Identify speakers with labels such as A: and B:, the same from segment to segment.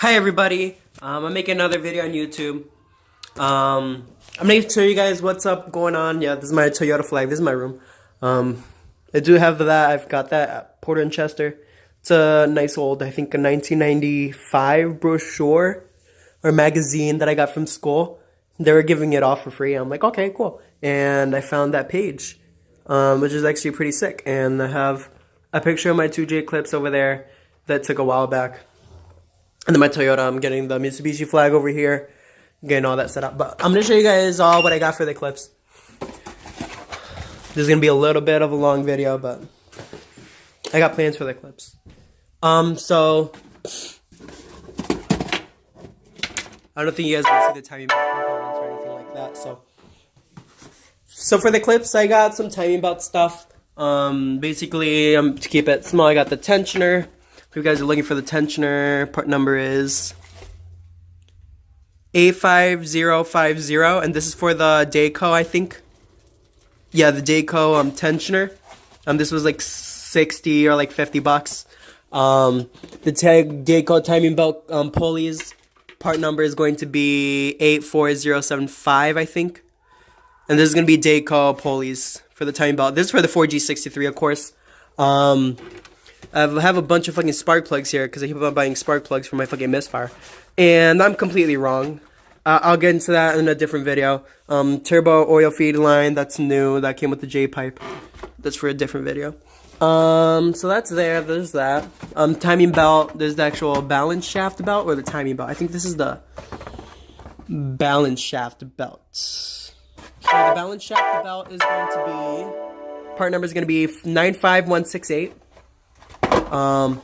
A: Hi everybody, I'm making another video on YouTube. I'm gonna show you guys what's up going on. Yeah, this is my Toyota flag. This is my room. I do have that. I've got that at Porter and Chester. It's a nice old, I think a 1995 brochure or magazine that I got from school. They were giving it off for free. I'm like, okay, cool. And I found that page, which is actually pretty sick. And I have a picture of my 2J Eclipse over there that took a while back. And then my Toyota, I'm getting the Mitsubishi flag over here, getting all that set up. But I'm going to show you guys all what I got for the Eclipse. This is going to be a little bit of a long video, but I got plans for the Eclipse. So I don't think you guys want to see the timing belt components or anything like that. So for the Eclipse, I got some timing belt stuff. Basically, to keep it small, I got the tensioner. If you guys are looking for the tensioner, part number is A5050, and this is for the Dayco, I think. Yeah, the Dayco tensioner. This was like 60 or like 50 bucks. The Dayco timing belt pulleys, part number is going to be 84075, I think. And this is going to be Dayco pulleys for the timing belt. This is for the 4G63, of course. I have a bunch of fucking spark plugs here because I keep on buying spark plugs for my fucking misfire. And I'm completely wrong. I'll get into that in a different video. Turbo oil feed line, that's new. That came with the J-pipe. That's for a different video. So that's there. There's that. Timing belt. There's the actual balance shaft belt or the timing belt. I think this is the balance shaft belt. So the balance shaft belt is going to be, part number is going to be 95168. And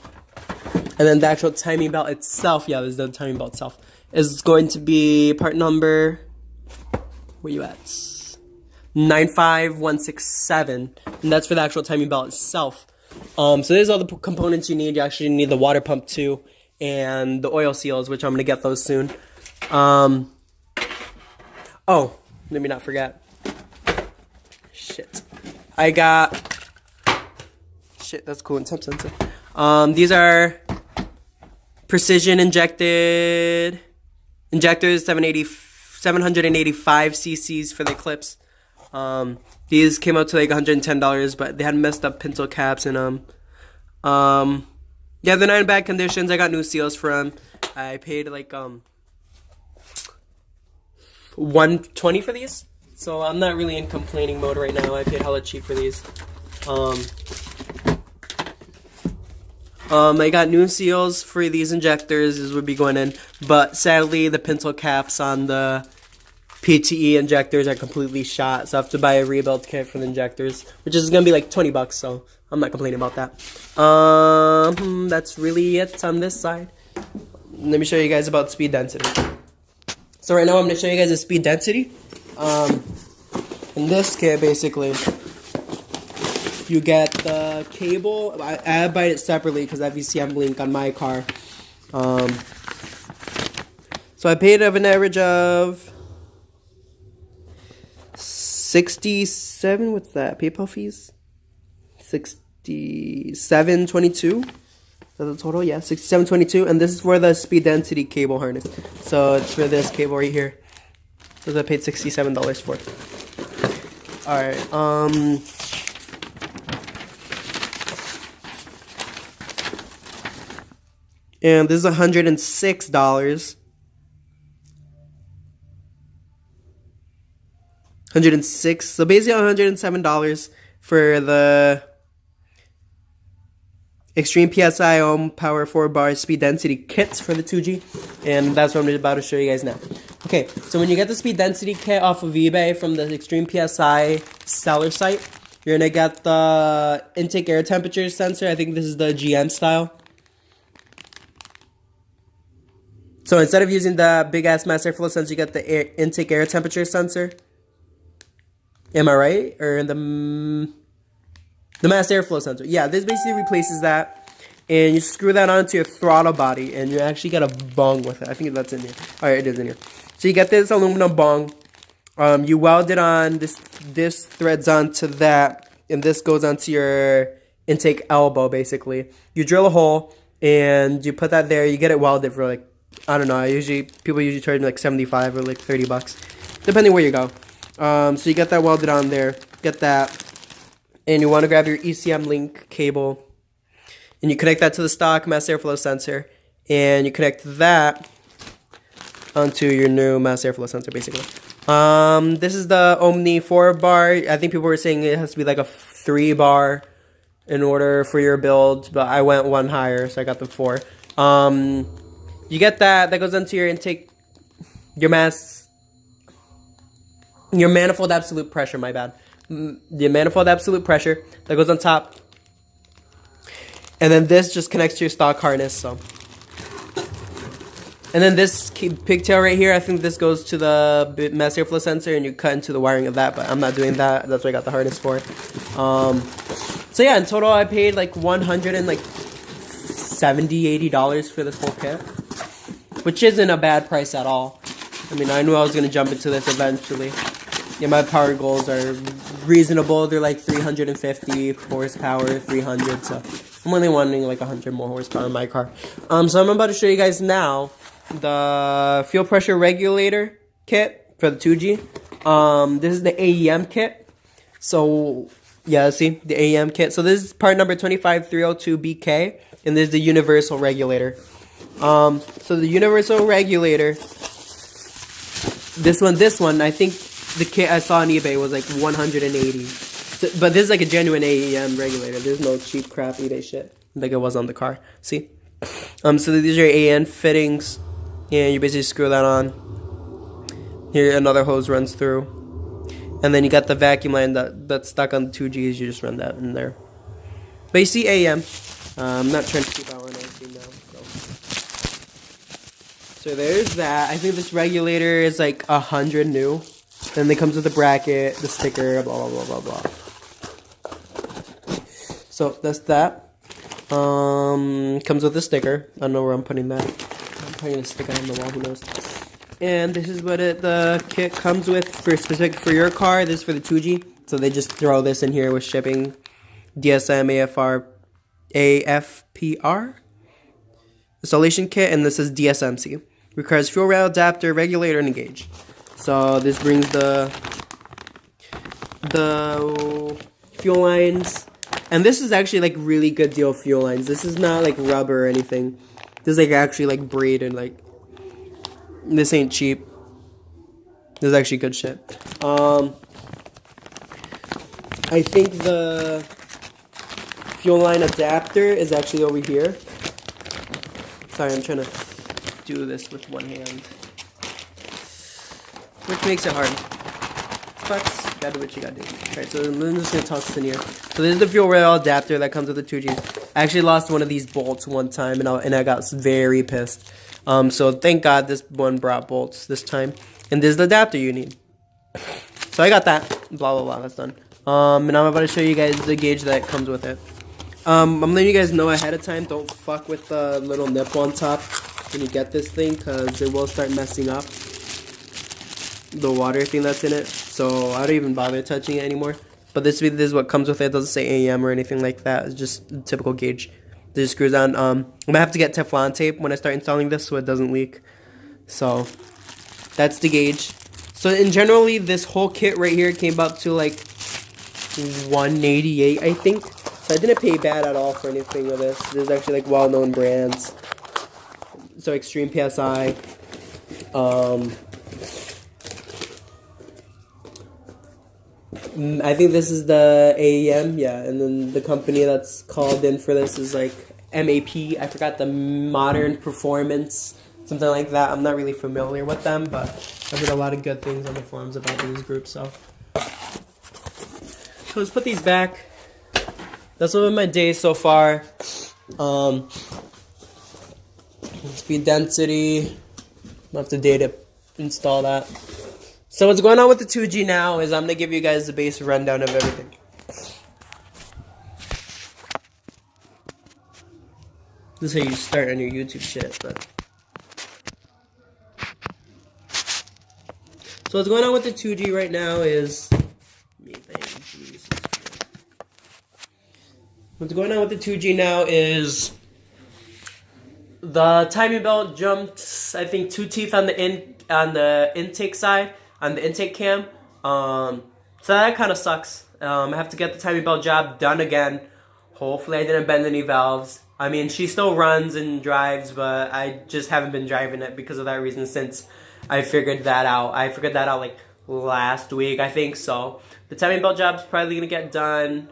A: then the actual timing belt itself, yeah, this is the timing belt itself, is going to be part number, where you at? 95167, and that's for the actual timing belt itself. So there's all the components you need. You actually need the water pump too, and the oil seals, which I'm gonna get those soon. Oh, let me not forget. Shit, I got. Shit, that's cool. Temp sensor. These are precision injected injectors, 785 cc's for the Eclipse. These came out to like $110, but they had messed up pintle caps and yeah, they're not in bad conditions. I got new seals for them. I paid like $120 for these, so I'm not really in complaining mode right now. I paid hella cheap for these. I got new seals for these injectors. These would be going in, but sadly the pintle caps on the PTE injectors are completely shot, so I have to buy a rebuild kit for the injectors, which is gonna be like 20 bucks. So I'm not complaining about that. That's really it on this side. Let me show you guys about speed density. So right now I'm gonna show you guys the speed density. In this kit, basically, you get the cable. I buy it separately because I have VCM link on my car. So I paid an average of 67. What's that? PayPal fees? 67.22. Is that the total? Yeah, 67.22. And this is for the speed density cable harness. So it's for this cable right here. So I paid $67 for it. All right. And this is $106. $106. So basically $107 for the Extreme PSI Ohm Power 4-bar speed density kits for the 2G. And that's what I'm about to show you guys now. Okay, so when you get the speed density kit off of eBay from the Extreme PSI seller site, you're going to get the intake air temperature sensor. I think this is the GM style. So instead of using the big-ass mass airflow sensor, you get the intake air temperature sensor. Am I right? Or the mass airflow sensor. Yeah, this basically replaces that. And you screw that onto your throttle body, and you actually get a bong with it. I think that's in here. Alright, it is in here. So you get this aluminum bong. You weld it on, this threads onto that, and this goes onto your intake elbow, basically. You drill a hole, and you put that there. You get it welded for like I don't know. People usually charge me like 75 or like 30 bucks, depending where you go. So you get that welded on there. Get that, and you want to grab your ECM link cable, and you connect that to the stock mass airflow sensor, and you connect that onto your new mass airflow sensor, basically. This is the Omni 4-bar. I think people were saying it has to be like a 3-bar in order for your build, but I went one higher, so I got the 4. You get that goes into your intake, your manifold absolute pressure, my bad. The manifold absolute pressure, that goes on top. And then this just connects to your stock harness, so. And then this pigtail right here, I think this goes to the mass airflow sensor, and you cut into the wiring of that, but I'm not doing that. That's what I got the harness for. So yeah, in total I paid like $170, $80 for this whole kit, which isn't a bad price at all. I mean, I knew I was going to jump into this eventually. Yeah, my power goals are reasonable. They're like 350 horsepower, 300, so I'm only wanting like 100 more horsepower in my car. So I'm about to show you guys now the fuel pressure regulator kit for the 2G. This is the AEM kit. So yeah, see the AEM kit. So this is part number 25302BK, and this is the universal regulator. So the universal regulator, this one, I think the kit I saw on eBay was like 180. So, but this is like a genuine AEM regulator. There's no cheap crap eBay shit like it was on the car. See? So these are AEM fittings, and you basically screw that on. Here another hose runs through, and then you got the vacuum line that's stuck on the 2Gs. You just run that in there. But you see AEM. I'm not trying to keep out on anything now. So there's that. I think this regulator is like 100 new. Then it comes with the bracket, the sticker, blah, blah, blah, blah, blah. So that's that. Comes with a sticker. I don't know where I'm putting that. I'm putting a sticker on the wall, who knows. And this is what the kit comes with for specific for your car. This is for the 2G. So they just throw this in here with shipping. DSM, AFPR. Installation kit, and this is DSMC. Requires fuel rail, adapter, regulator, and a gauge. So this brings the fuel lines, and this is actually like really good deal fuel lines. This is not like rubber or anything. This is like actually like braid, and like this ain't cheap. This is actually good shit. I think the fuel line adapter is actually over here. Sorry, I'm trying to do this with one hand, which makes it hard. But you gotta do what you gotta do. Alright, so I'm just gonna toss this in here. So this is the fuel rail adapter that comes with the 2Gs. I actually lost one of these bolts one time, and I got very pissed. So thank God this one brought bolts this time. And this is the adapter you need. So I got that. Blah, blah, blah. That's done. And I'm about to show you guys the gauge that comes with it. I'm letting you guys know ahead of time. Don't fuck with the little nipple on top when you get this thing, because it will start messing up the water thing that's in it. So I don't even bother touching it anymore. But this is what comes with it. It doesn't say AEM or anything like that. It's just a typical gauge. This screws on. I'm gonna have to get Teflon tape when I start installing this so it doesn't leak. So that's the gauge. So in generally, this whole kit right here came up to like $188, I think. So I didn't pay bad at all for anything with this. There's actually like well-known brands. So Extreme PSI. I think this is the AEM, yeah, and then the company that's called in for this is like MAP. I forgot, the Modern Performance, something like that. I'm not really familiar with them, but I've heard a lot of good things on the forums about these groups. So let's put these back. That's one of my days so far. Speed density. I'm up to date to install that. So what's going on with the 2G now is I'm going to give you guys the basic rundown of everything. This is how you start on your YouTube shit. But so what's going on with the 2G right now is... What's going on with the 2G now is The timing belt jumped, I think, 2 teeth on the intake side, on the intake cam. So that kind of sucks. I have to get the timing belt job done again. Hopefully I didn't bend any valves. I mean, she still runs and drives, but I just haven't been driving it because of that reason since I figured that out. I figured that out like last week, I think. So the timing belt job's probably gonna get done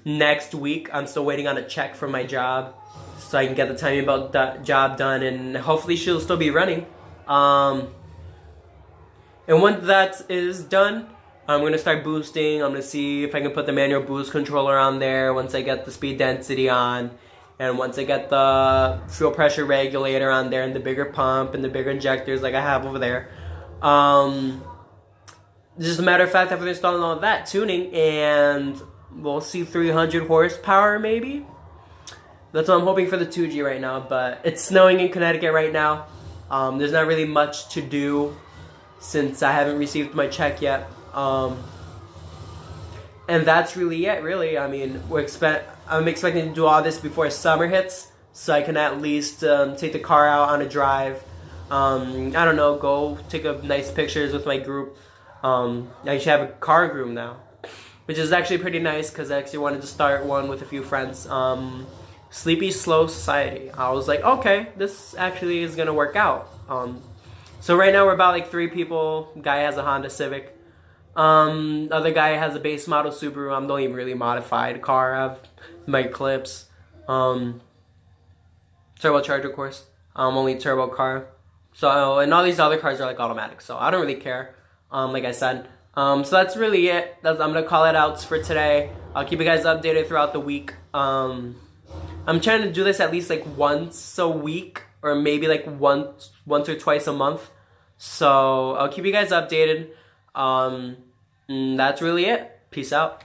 A: next week. I'm still waiting on a check from my job so I can get the timing belt job done, and hopefully she'll still be running. And once that is done, I'm going to start boosting. I'm going to see if I can put the manual boost controller on there once I get the speed density on. And once I get the fuel pressure regulator on there and the bigger pump and the bigger injectors like I have over there. Just a matter of fact, after installing all of that, tuning, and we'll see 300 horsepower maybe. That's what I'm hoping for the 2G right now. But it's snowing in Connecticut right now. There's not really much to do since I haven't received my check yet. And that's really it, really. I mean, I'm expecting to do all this before summer hits, so I can at least take the car out on a drive. I don't know, go take nice pictures with my group. I actually have a car group now, which is actually pretty nice because I actually wanted to start one with a few friends. Sleepy Slow Society. I was like, okay, this actually is gonna work out. So right now we're about like 3 people. Guy has a Honda Civic. Other guy has a base model Subaru. I'm not even really modified car. I have my Eclipse. Turbocharged, of course. Only turbo car. So, and all these other cars are like automatic. So I don't really care. Like I said. So that's really it. I'm gonna call it out for today. I'll keep you guys updated throughout the week. I'm trying to do this at least like once a week, or maybe like once or twice a month. So I'll keep you guys updated. That's really it. Peace out.